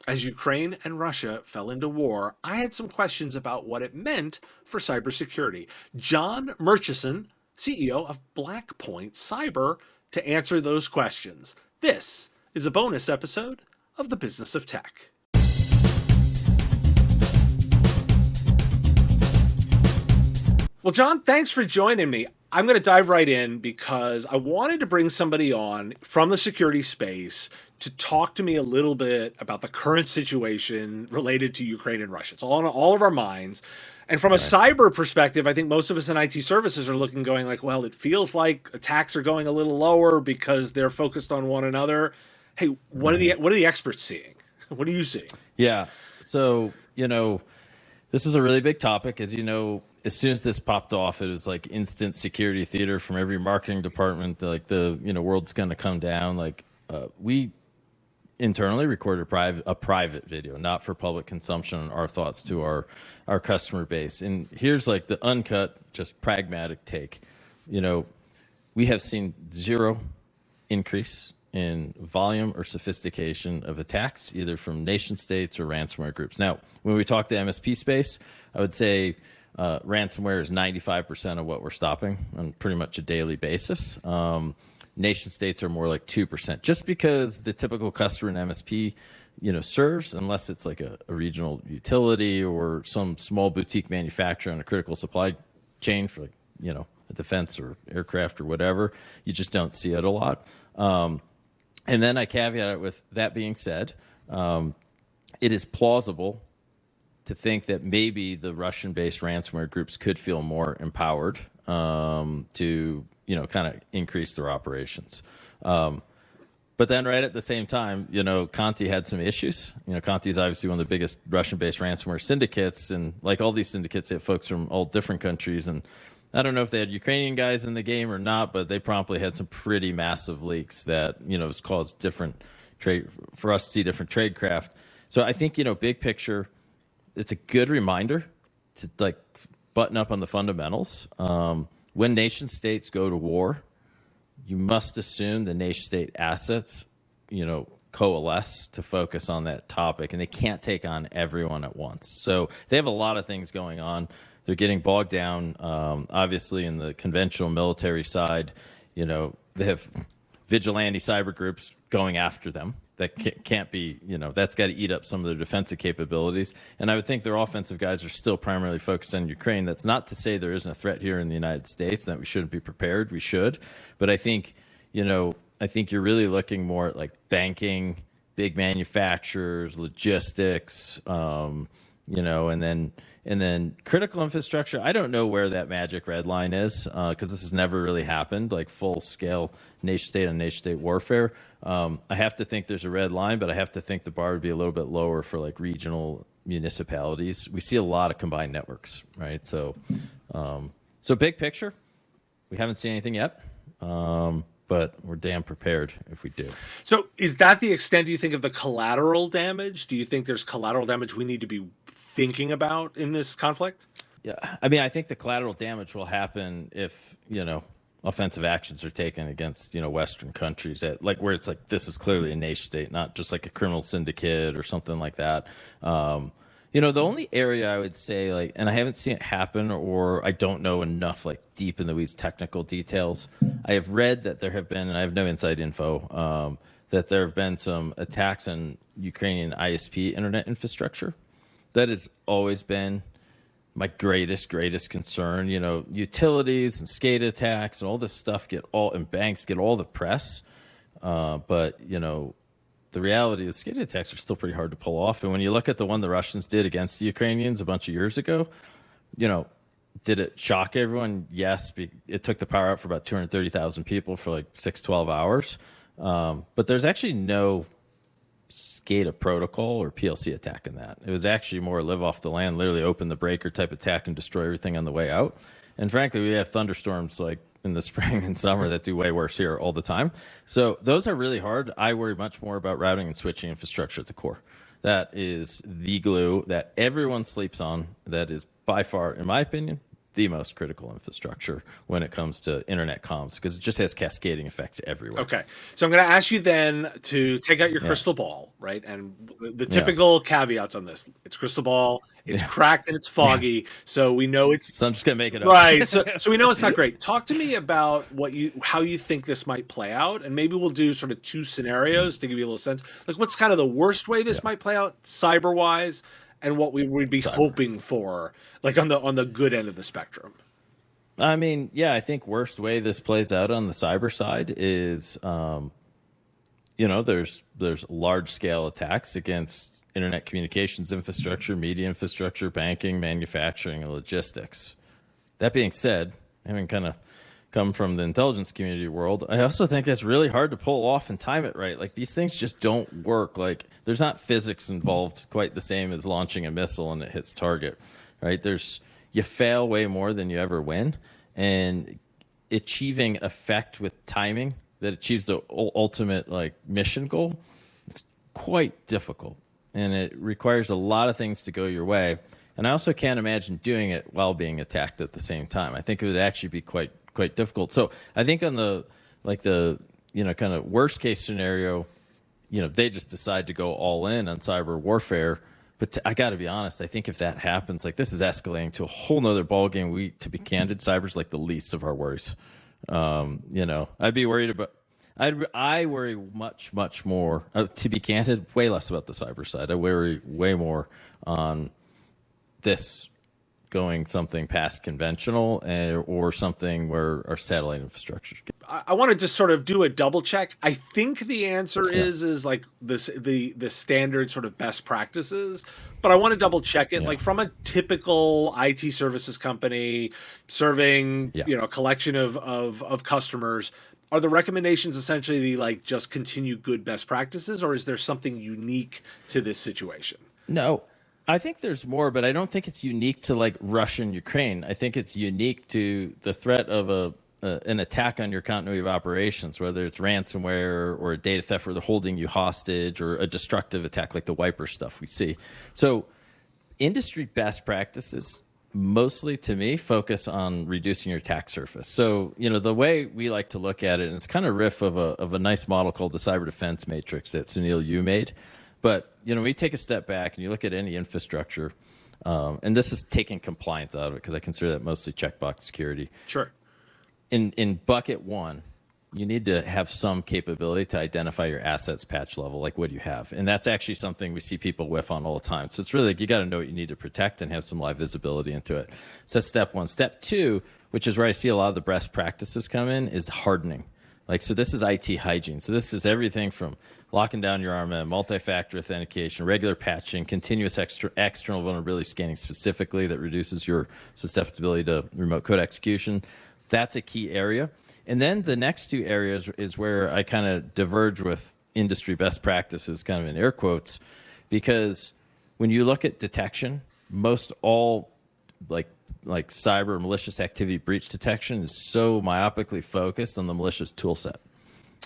As Ukraine and Russia fell into war, I had some questions about what it meant for cybersecurity. Jon Murchison, CEO of Blackpoint Cyber, to answer those questions. This is a bonus episode of The Business of Tech. Well, Jon, thanks for joining me. I'm going to dive right in because I wanted to bring somebody on from the security space to talk to me a little bit about the current situation related to Ukraine and Russia. It's all on all of our minds. And from a cyber perspective, I think most of us in IT services are looking, going like, well, it feels like attacks are going a little lower because they're focused on one another. Hey, what are the experts seeing? What are you seeing? Yeah. So, this is a really big topic. As you know, as soon as this popped off, it was like instant security theater from every marketing department. Like the world's going to come down. Like we internally recorded a private video, not for public consumption, on our thoughts to our customer base. And here's like the uncut, just pragmatic take. We have seen zero increase in volume or sophistication of attacks, either from nation states or ransomware groups. Now, when we talk the MSP space, I would say ransomware is 95% of what we're stopping on pretty much a daily basis. Nation states are more like 2%, just because the typical customer in MSP, serves, unless it's like a regional utility or some small boutique manufacturer on a critical supply chain for a defense or aircraft or whatever, you just don't see it a lot. And then I caveat it with that being said, it is plausible to think that maybe the Russian-based ransomware groups could feel more empowered to, kind of increase their operations. But then right at the same time, Conti had some issues. Conti is obviously one of the biggest Russian-based ransomware syndicates. And like all these syndicates, they have folks from all different countries. And I don't know if they had Ukrainian guys in the game or not, but they promptly had some pretty massive leaks that, has caused different trade for us to see different tradecraft. So I think, big picture, it's a good reminder to like button up on the fundamentals. When nation states go to war, you must assume the nation state assets, coalesce to focus on that topic, and they can't take on everyone at once. So they have a lot of things going on. They're getting bogged down, obviously, in the conventional military side. They have vigilante cyber groups going after them. That can't be, that's got to eat up some of their defensive capabilities. And I would think their offensive guys are still primarily focused on Ukraine. That's not to say there isn't a threat here in the United States, that we shouldn't be prepared. We should. But I think, you're really looking more at like banking, big manufacturers, logistics, and then critical infrastructure. I don't know where that magic red line is, because this has never really happened, like full scale nation state on nation state warfare. I have to think there's a red line, but I have to think the bar would be a little bit lower for like regional municipalities. We see a lot of combined networks, right? So big picture, we haven't seen anything yet. But we're damn prepared if we do. So is that the extent, do you think, of the collateral damage? Do you think there's collateral damage we need to be thinking about in this conflict? Yeah, I mean, I think the collateral damage will happen if, offensive actions are taken against, Western countries at like where it's like this is clearly a nation state, not just like a criminal syndicate or something like that. The only area I would say, like, and I haven't seen it happen, or I don't know enough, like, deep in the weeds technical details. I have read that there have been, and I have no inside info, that there have been some attacks on Ukrainian ISP internet infrastructure. That has always been my greatest concern. Utilities and SCADA attacks and all this stuff and banks get all the press, but the reality is SCADA attacks are still pretty hard to pull off. And when you look at the one the Russians did against the Ukrainians a bunch of years ago, did it shock everyone? Yes. It took the power out for about 230,000 people for like 12 hours. But there's actually no SCADA protocol or PLC attack in that. It was actually more live off the land, literally open the breaker type attack and destroy everything on the way out. And frankly, we have thunderstorms like in the spring and summer that do way worse here all the time. So those are really hard. I worry much more about routing and switching infrastructure at the core. That is the glue that everyone sleeps on. That is by far, in my opinion, the most critical infrastructure when it comes to internet comms, because it just has cascading effects everywhere. Okay. So I'm going to ask you then to take out your crystal ball, right? And the Yeah. typical caveats on this: it's crystal ball, it's Yeah. cracked and it's foggy, so we know it's So I'm just gonna make it up. right. So we know it's not great. Talk to me about how you think this might play out, and maybe we'll do sort of two scenarios to give you a little sense. Like, what's kind of the worst way this might play out cyber wise, and what we would be hoping for, like on the good end of the spectrum. I mean, yeah, I think worst way this plays out on the cyber side is, there's large scale attacks against internet communications infrastructure, media infrastructure, banking, manufacturing, and logistics. That being said, having kind of come from the intelligence community world, I also think that's really hard to pull off and time it right. Like, these things just don't work. Like, there's not physics involved quite the same as launching a missile and it hits target, right? You fail way more than you ever win, and achieving effect with timing that achieves the ultimate mission goal, it's quite difficult, and it requires a lot of things to go your way. And I also can't imagine doing it while being attacked at the same time. I think it would actually be quite difficult. So I think on the kind of worst case scenario, they just decide to go all in on cyber warfare. But I got to be honest, I think if that happens, this is escalating to a whole nother ballgame. To be candid, cyber's the least of our worries. I'd be worried about. I worry much more. To be candid, way less about the cyber side. I worry way more on this going something past conventional or something where our satellite infrastructure. I want to just sort of do a double check. I think the answer is like this, the standard sort of best practices, but I want to double check it. Like, from a typical IT services company serving, a collection of customers, are the recommendations essentially just continue good best practices, or is there something unique to this situation? No, I think there's more, but I don't think it's unique to Russia and Ukraine. I think it's unique to the threat of an attack on your continuity of operations, whether it's ransomware or a data theft where they're holding you hostage, or a destructive attack like the wiper stuff we see. So industry best practices mostly, to me, focus on reducing your attack surface. So, the way we like to look at it, and it's kind of riff of a nice model called the Cyber Defense Matrix that Sunil Yu made. But, we take a step back and you look at any infrastructure, and this is taking compliance out of it because I consider that mostly checkbox security. Sure. In bucket one, you need to have some capability to identify your assets patch level, like what do you have? And that's actually something we see people whiff on all the time. So it's really you got to know what you need to protect and have some live visibility into it. So that's step one. Step two, which is where I see a lot of the best practices come in, is hardening. So this is IT hygiene. So this is everything from locking down your RMM, multi-factor authentication, regular patching, continuous external vulnerability scanning specifically that reduces your susceptibility to remote code execution. That's a key area. And then the next two areas is where I kind of diverge with industry best practices, kind of in air quotes, because when you look at detection, most all like cyber malicious activity breach detection is so myopically focused on the malicious tool set.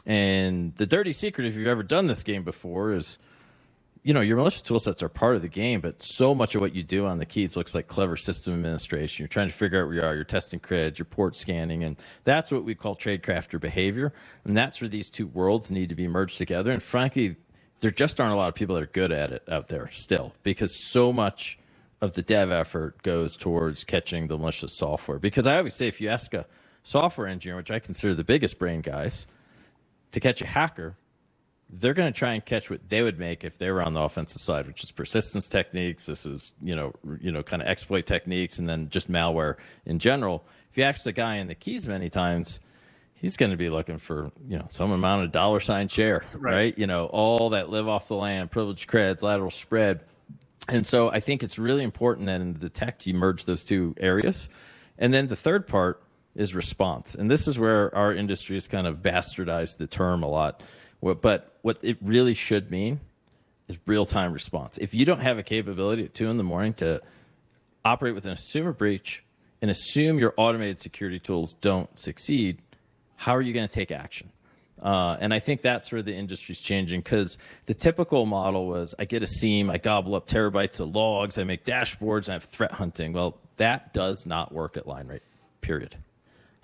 And the dirty secret, if you've ever done this game before, is your malicious tool sets are part of the game, but so much of what you do on the keys looks like clever system administration. You're trying to figure out where you are, you're testing creds, you're port scanning, and that's what we call tradecrafter behavior. And that's where these two worlds need to be merged together. And frankly, there just aren't a lot of people that are good at it out there still, because so much of the dev effort goes towards catching the malicious software. Because I always say, if you ask a software engineer, which I consider the biggest brain guys, to catch a hacker, they're going to try and catch what they would make if they were on the offensive side, which is persistence techniques. This is, kind of exploit techniques, and then just malware in general. If you ask the guy in the keys many times, he's going to be looking for, some amount of $ share, right? All that live off the land, privileged creds, lateral spread. And so I think it's really important that in the detect, you merge those two areas. And then the third part is response. And this is where our industry has kind of bastardized the term a lot. But what it really should mean is real-time response. If you don't have a capability at 2 a.m. to operate with an assume a breach and assume your automated security tools don't succeed, how are you going to take action? And I think that's where the industry's changing, because the typical model was I get a SIEM, I gobble up terabytes of logs, I make dashboards, I have threat hunting. Well, That does not work at line rate, period.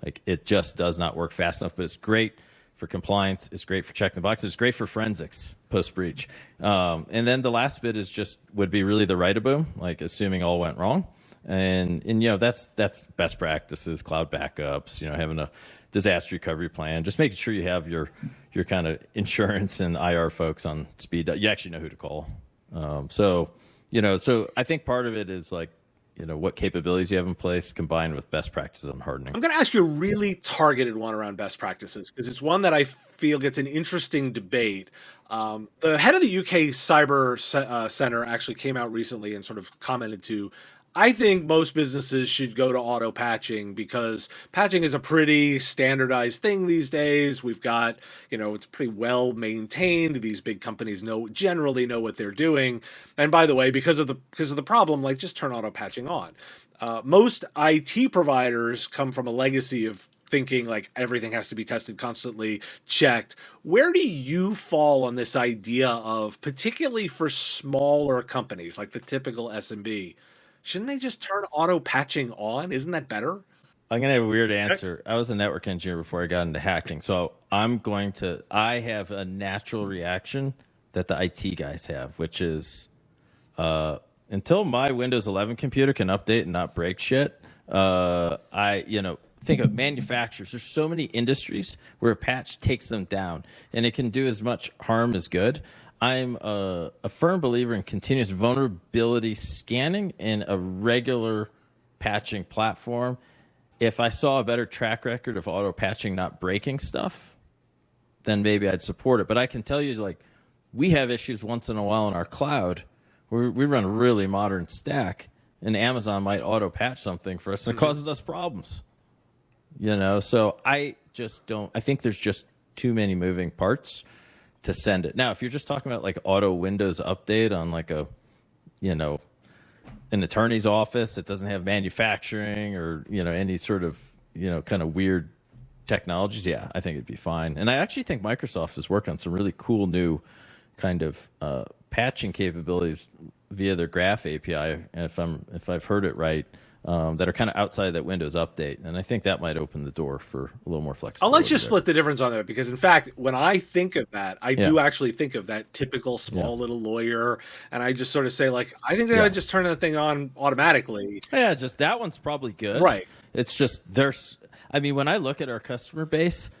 Like, it just does not work fast enough, but it's great for compliance. It's great for checking the boxes. It's great for forensics post-breach. And then the last bit is just would be really the write-a-boom, like assuming all went wrong. And that's best practices, cloud backups, having a disaster recovery plan, just making sure you have your kind of insurance and IR folks on speed. You actually know who to call. So I think part of it is like, what capabilities you have in place combined with best practices on hardening. I'm going to ask you a really targeted one around best practices because it's one that I feel gets an interesting debate. The head of the UK Cyber Center actually came out recently and sort of commented to, I think most businesses should go to auto patching because patching is a pretty standardized thing these days. We've got, it's pretty well maintained. These big companies generally know what they're doing. And by the way, because of the problem, like just turn auto patching on. Most IT providers come from a legacy of thinking like everything has to be tested constantly, checked. Where do you fall on this idea of, particularly for smaller companies like the typical SMB? Shouldn't they just turn auto patching on? Isn't that better? I'm going to have a weird answer. I was a network engineer before I got into hacking. So I have a natural reaction that the IT guys have, which is until my Windows 11 computer can update and not break shit, think of manufacturers. There's so many industries where a patch takes them down and it can do as much harm as good. I'm a firm believer in continuous vulnerability scanning and a regular patching platform. If I saw a better track record of auto patching not breaking stuff, then maybe I'd support it. But I can tell you, like, we have issues once in a while in our cloud where we run a really modern stack, and Amazon might auto patch something for us and it causes us problems. So I just don't. I think there's just too many moving parts to send it. Now, if you're just talking about like auto Windows update on like an attorney's office that doesn't have manufacturing or, any sort of, kind of weird technologies, yeah, I think it'd be fine. And I actually think Microsoft is working on some really cool new kind of patching capabilities via their Graph API, if I've heard it right, that are kind of outside that Windows update. And I think that might open the door for a little more flexibility. I'll let you split the difference on that because, in fact, when I think of that, I do actually think of that typical small little lawyer. And I just sort of say, like, I think I just turn that thing on automatically. Yeah, just that one's probably good. Right. It's just when I look at our customer base,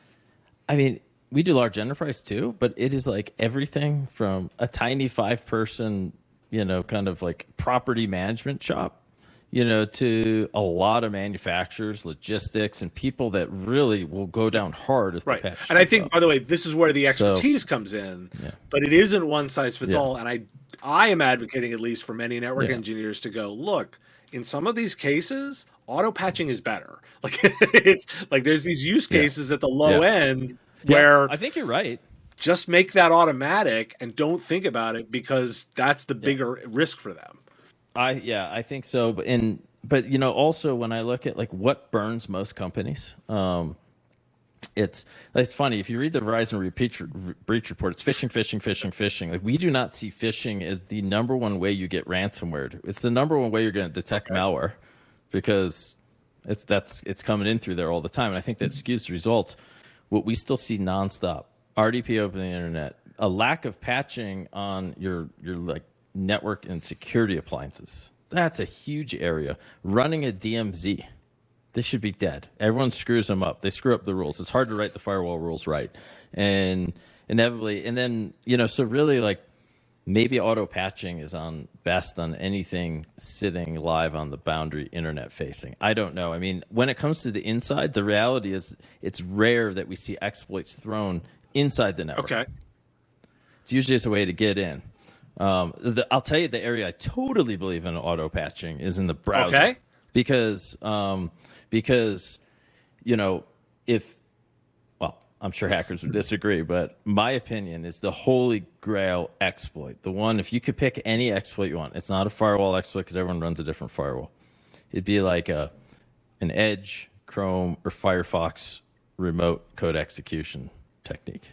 we do large enterprise too, but it is like everything from a tiny 5-person, kind of like property management shop, to a lot of manufacturers, logistics, and people that really will go down hard as the patch. And I think, by the way, this is where the expertise comes in, but it isn't one size fits all. And I am advocating, at least for many network engineers, to go, look, in some of these cases, auto patching is better. Like it's like there's these use cases at the low end where I think you're right. Just make that automatic and don't think about it because that's the bigger risk for them. I think so. But also when I look at like what burns most companies, it's funny. If you read the Verizon breach report, it's phishing. Like, we do not see phishing as the number one way you get ransomware. It's the number one way you're going to detect malware because it's coming in through there all the time. And I think that skews the results. What we still see nonstop, RDP over the internet, a lack of patching on your like network and security appliances. That's a huge area. Running a DMZ, this should be dead. Everyone screws them up. They screw up the rules. It's hard to write the firewall rules right. And inevitably, and then, so really like maybe auto patching is best on anything sitting live on the boundary internet facing. I don't know. When it comes to the inside, the reality is it's rare that we see exploits thrown inside the network. Okay. It's usually just a way to get in. I'll tell you the area I totally believe in auto patching is in the browser. Okay. Because I'm sure hackers would disagree, but my opinion is the holy grail exploit. The one, if you could pick any exploit you want, it's not a firewall exploit because everyone runs a different firewall. It'd be like an Edge, Chrome, or Firefox remote code execution technique.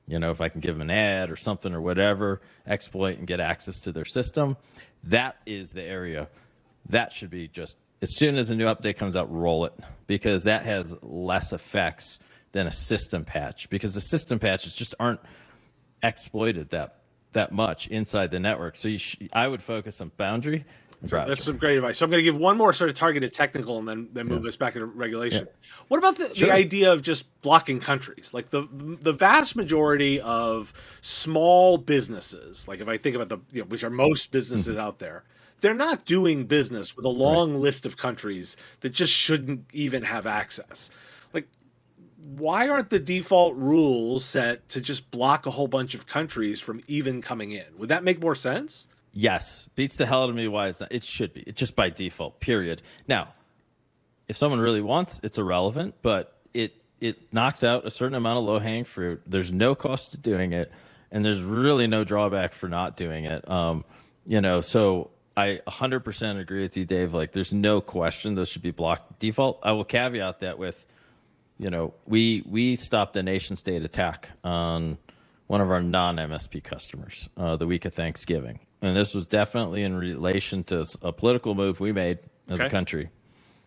If I can give them an ad or something or whatever, exploit and get access to their system, that is the area. That should be just as soon as a new update comes out, roll it, because that has less effects than a system patch, because the system patches just aren't exploited that much inside the network. So I would focus on boundary and browser. That's some great advice. So I'm going to give one more sort of targeted technical and then move us back into regulation. What about the idea of just blocking countries? Like the vast majority of small businesses, like if I think about which are most businesses out there, they're not doing business with a long list of countries that just shouldn't even have access. Like, why aren't the default rules set to just block a whole bunch of countries from even coming in? Would that make more sense? Yes, beats the hell out of me why it's not. It should be. It's just by default, period. Now, if someone really wants, it's irrelevant, but it knocks out a certain amount of low-hanging fruit. There's no cost to doing it, and there's really no drawback for not doing it. So I 100% agree with you, Dave. Like, there's no question those should be blocked default. I will caveat that with, we stopped a nation-state attack on one of our non-MSP customers the week of Thanksgiving. And this was definitely in relation to a political move we made as a country.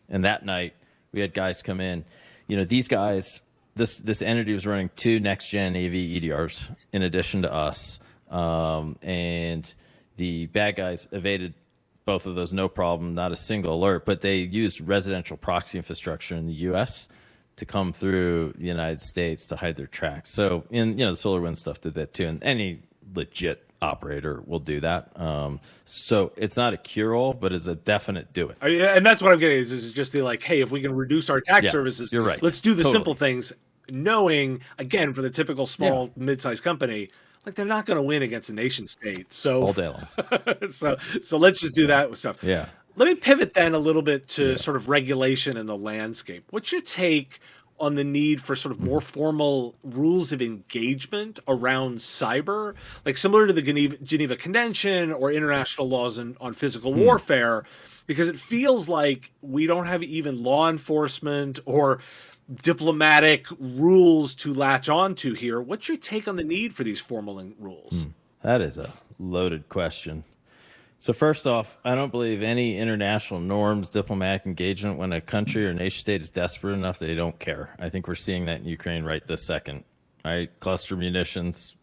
And that night, we had guys come in. These guys, this entity was running 2 next-gen AV EDRs in addition to us. And the bad guys evaded both of those, no problem, not a single alert. But they used residential proxy infrastructure in the U.S. to come through the United States to hide their tracks. So, the SolarWinds stuff did that too. And any legit operator will do that. So it's not a cure-all, but it's a definite do it. And that's what I'm getting is just the hey, if we can reduce our attack services, you're right. Let's do the simple things, knowing, again, for the typical small, mid-sized company, they're not going to win against a nation state. So all day long. so let's just do that with stuff. Yeah. Let me pivot then a little bit to sort of regulation and the landscape. What's your take on the need for sort of more formal rules of engagement around cyber, like similar to the Geneva Convention or international laws on physical warfare? Because it feels like we don't have even law enforcement or diplomatic rules to latch onto here. What's your take on the need for these formal rules? That is a loaded question. So first off, I don't believe any international norms, diplomatic engagement when a country or nation state is desperate enough that they don't care. I think we're seeing that in Ukraine right this second. Right? Cluster munitions,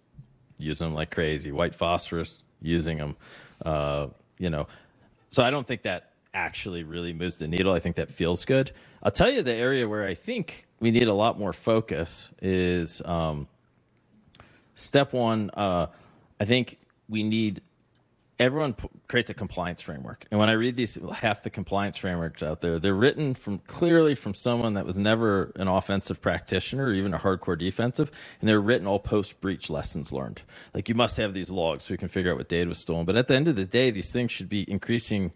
using them like crazy. White phosphorus, using them. So I don't think that actually really moves the needle. I think that feels good. I'll tell you the area where I think we need a lot more focus is step one. I think we need everyone creates a compliance framework. And when I read these, half the compliance frameworks out there, they're written clearly from someone that was never an offensive practitioner or even a hardcore defensive. And they're written all post-breach lessons learned. Like, you must have these logs so we can figure out what data was stolen. But at the end of the day, these things should be increasing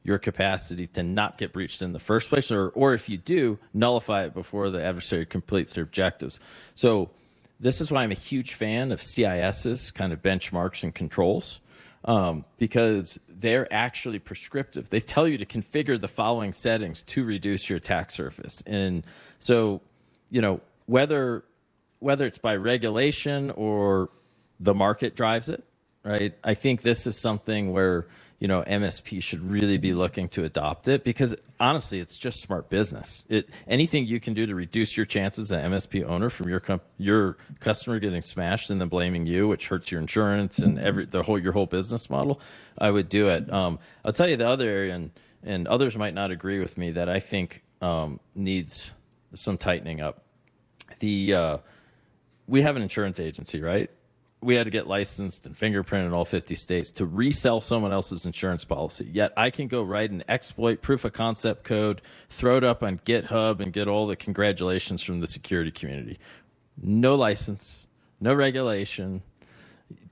your capacity to not get breached in the first place, or if you do, nullify it before the adversary completes their objectives. So this is why I'm a huge fan of CIS's kind of benchmarks and controls. Because they're actually prescriptive. They tell you to configure the following settings to reduce your attack surface. And so, whether it's by regulation or the market drives it, right? I think this is something where, MSP should really be looking to adopt it, because honestly, it's just smart business. Anything you can do to reduce your chances as an MSP owner from your customer getting smashed and then blaming you, which hurts your insurance and your whole business model, I would do it. I'll tell you the other area, and others might not agree with me, that I think needs some tightening up. We have an insurance agency, right? We had to get licensed and fingerprinted in all 50 states to resell someone else's insurance policy. Yet I can go write an exploit proof of concept code, throw it up on GitHub, and get all the congratulations from the security community. No license, no regulation.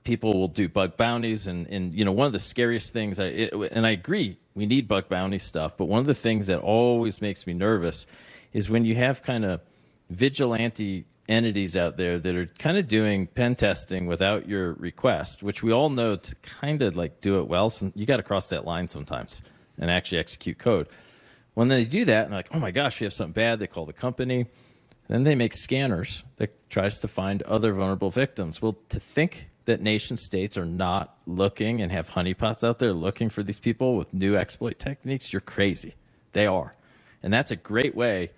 People will do bug bounties, and one of the scariest things, and I agree, we need bug bounty stuff, but one of the things that always makes me nervous is when you have kind of vigilante entities out there that are kind of doing pen testing without your request, which we all know to kind of do it well. So you got to cross that line sometimes and actually execute code. When they do that, and oh my gosh, we have something bad, they call the company. Then they make scanners that tries to find other vulnerable victims. Well, to think that nation states are not looking and have honeypots out there looking for these people with new exploit techniques, you're crazy. They are. And that's a great way,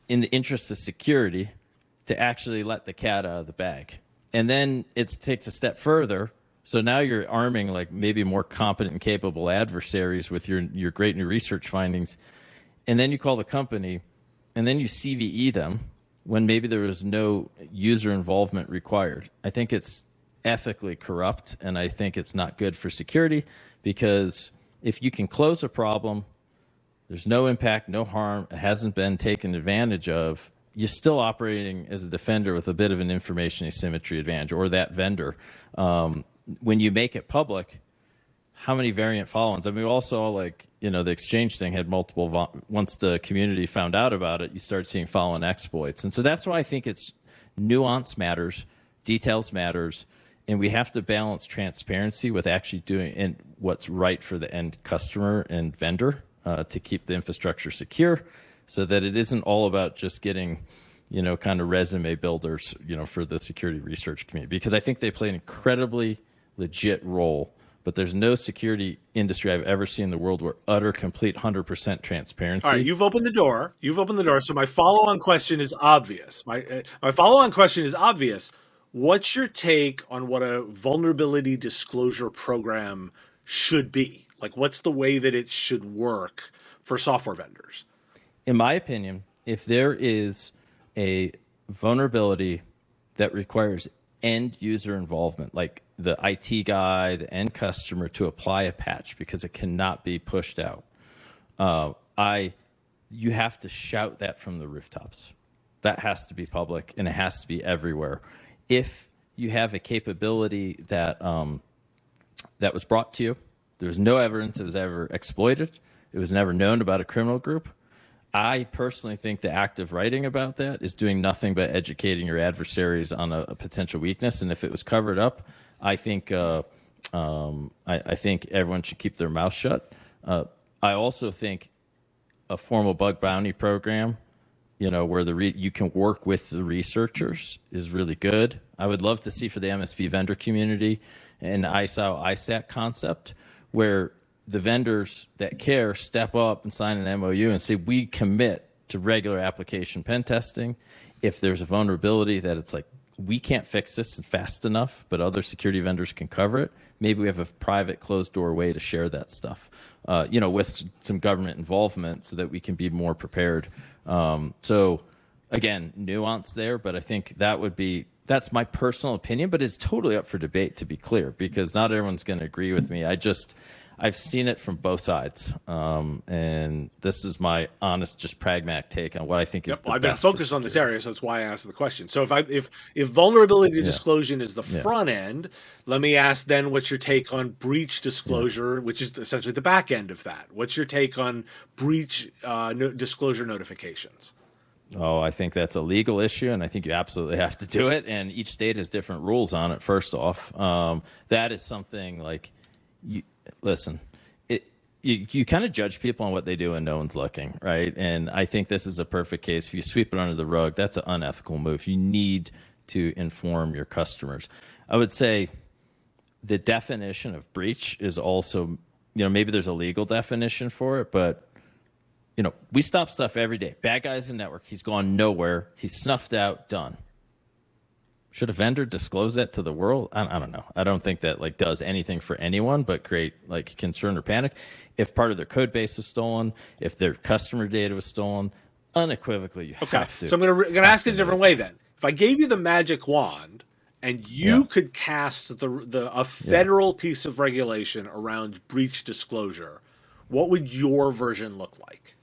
in the interest of security, to actually let the cat out of the bag. And then it takes a step further. So now you're arming like maybe more competent and capable adversaries with your great new research findings. And then you call the company and then you CVE them when maybe there was no user involvement required. I think it's ethically corrupt, and I think it's not good for security, because if you can close a problem, there's no impact, no harm, it hasn't been taken advantage of, you're still operating as a defender with a bit of an information asymmetry advantage, or that vendor. When you make it public, how many variant follow-ons? I mean, we all saw, like, the exchange thing had multiple, once the community found out about it, you start seeing follow-on exploits. And so that's why I think it's nuance matters, details matters, and we have to balance transparency with actually doing what's right for the end customer and vendor to keep the infrastructure secure, so that it isn't all about just getting, kind of resume builders, for the security research community, because I think they play an incredibly legit role. But there's no security industry I've ever seen in the world where utter, complete, 100% transparency. All right, you've opened the door. You've opened the door. So my follow-on question is obvious. My follow-on question is obvious. What's your take on what a vulnerability disclosure program should be? Like, what's the way that it should work for software vendors? In my opinion, if there is a vulnerability that requires end user involvement, like the IT guy, the end customer, to apply a patch because it cannot be pushed out, you have to shout that from the rooftops. That has to be public, and it has to be everywhere. If you have a capability that that was brought to you, there was no evidence it was ever exploited, it was never known about a criminal group, I personally think the act of writing about that is doing nothing but educating your adversaries on a potential weakness. And if it was covered up, I think I think everyone should keep their mouth shut. I also think a formal bug bounty program, where you can work with the researchers, is really good. I would love to see for the MSP vendor community an ISAT concept where the vendors that care step up and sign an MOU and say, we commit to regular application pen testing. If there's a vulnerability that it's like, we can't fix this fast enough, but other security vendors can cover it, maybe we have a private closed door way to share that stuff, with some government involvement so that we can be more prepared. So again, nuance there, but I think that's my personal opinion, but it's totally up for debate, to be clear, because not everyone's going to agree with me. I've seen it from both sides, and this is my honest, just pragmatic take on what I think is the I've been best focused on this area, so that's why I asked the question. So if vulnerability disclosure is the front end, let me ask then, what's your take on breach disclosure, which is essentially the back end of that? What's your take on breach disclosure notifications? Oh, I think that's a legal issue, and I think you absolutely have to do it, and each state has different rules on it, first off. That is something like... Listen, you kind of judge people on what they do when no one's looking, right? And I think this is a perfect case. If you sweep it under the rug, that's an unethical move. You need to inform your customers. I would say the definition of breach is also, maybe there's a legal definition for it, but, we stop stuff every day. Bad guy's in network. He's gone nowhere. He's snuffed out, done. Should a vendor disclose that to the world? I don't know. I don't think that does anything for anyone but create concern or panic. If part of their code base was stolen, if their customer data was stolen, unequivocally you have to. So I'm going to ask it a different way then. If I gave you the magic wand and you could cast a federal piece of regulation around breach disclosure, what would your version look like?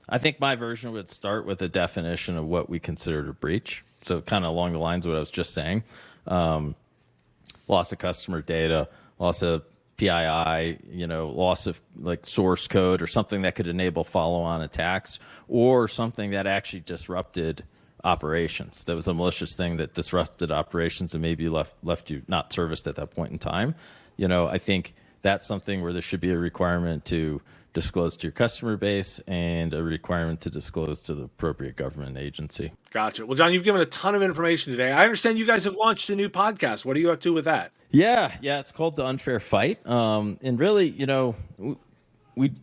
I think my version would start with a definition of what we consider a breach. So kind of along the lines of what I was just saying, loss of customer data, loss of PII, loss of source code or something that could enable follow-on attacks, or something that actually disrupted operations. That was a malicious thing that disrupted operations and maybe left you not serviced at that point in time. I think that's something where there should be a requirement to disclose to your customer base and a requirement to disclose to the appropriate government agency. Gotcha. Well, Jon, you've given a ton of information today. I understand you guys have launched a new podcast. What are you up to with that? Yeah, it's called The Unfair Fight. And really,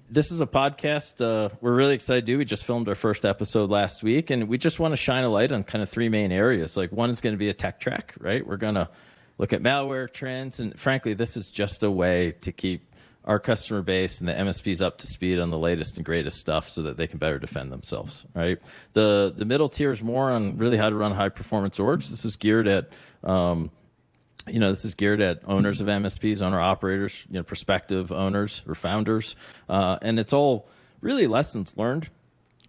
this is a podcast we're really excited to do. We just filmed our first episode last week, and we just want to shine a light on kind of three main areas. Like, one is going to be a tech track, right? We're going to look at malware trends, and frankly, this is just a way to keep our customer base and the MSPs up to speed on the latest and greatest stuff so that they can better defend themselves, right? The middle tier is more on really how to run high performance orgs. This is geared at owners of MSPs, owner operators, prospective owners or founders, and it's all really lessons learned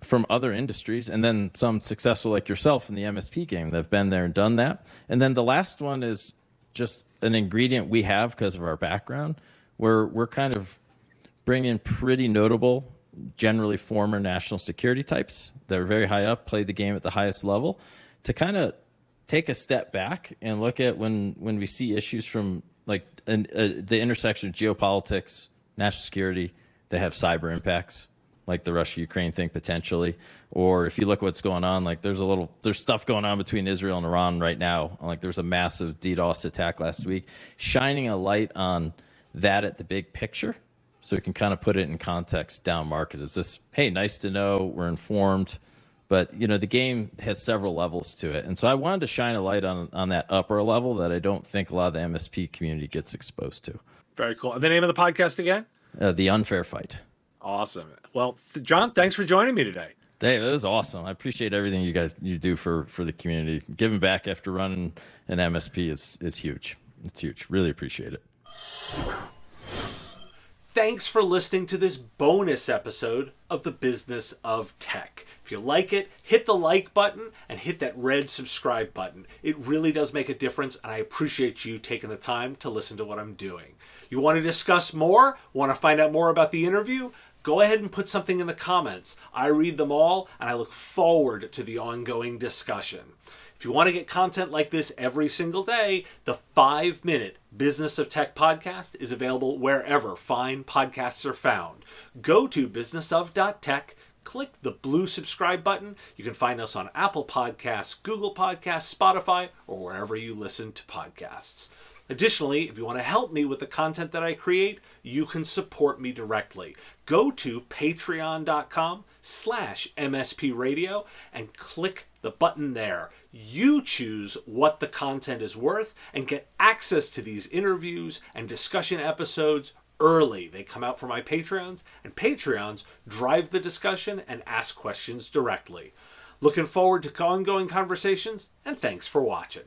from other industries, and then some successful like yourself in the MSP game that have been there and done that. And then the last one is just an ingredient we have because of our background, where we're kind of bringing pretty notable, generally former national security types that are very high up, played the game at the highest level, to kind of take a step back and look at when we see issues from like the intersection of geopolitics, national security, that have cyber impacts, like the Russia-Ukraine thing potentially, or if you look at what's going on, like there's stuff going on between Israel and Iran right now. Like there's a massive DDoS attack last week, shining a light on that at the big picture, so we can kind of put it in context down market. Is this, hey, nice to know, we're informed, but the game has several levels to it. And so I wanted to shine a light on that upper level that I don't think a lot of the MSP community gets exposed to. Very cool. And the name of the podcast again? The Unfair Fight. Awesome. Well, Jon, thanks for joining me today. Dave, it was awesome. I appreciate everything you do for the community. Giving back after running an MSP is huge. It's huge. Really appreciate it. Thanks for listening to this bonus episode of The Business of Tech. If you like it, hit the like button and hit that red subscribe button. It really does make a difference, and I appreciate you taking the time to listen to what I'm doing. You want to discuss more? Want to find out more about the interview? Go ahead and put something in the comments. I read them all, and I look forward to the ongoing discussion. If you want to get content like this every single day, the 5-minute Business of Tech podcast is available wherever fine podcasts are found. Go to businessof.tech, click the blue subscribe button. You can find us on Apple Podcasts, Google Podcasts, Spotify, or wherever you listen to podcasts. Additionally, if you want to help me with the content that I create, you can support me directly. Go to patreon.com/MSPradio and click the button there. You choose what the content is worth and get access to these interviews and discussion episodes early. They come out for my Patreons, and Patreons drive the discussion and ask questions directly. Looking forward to ongoing conversations, and thanks for watching.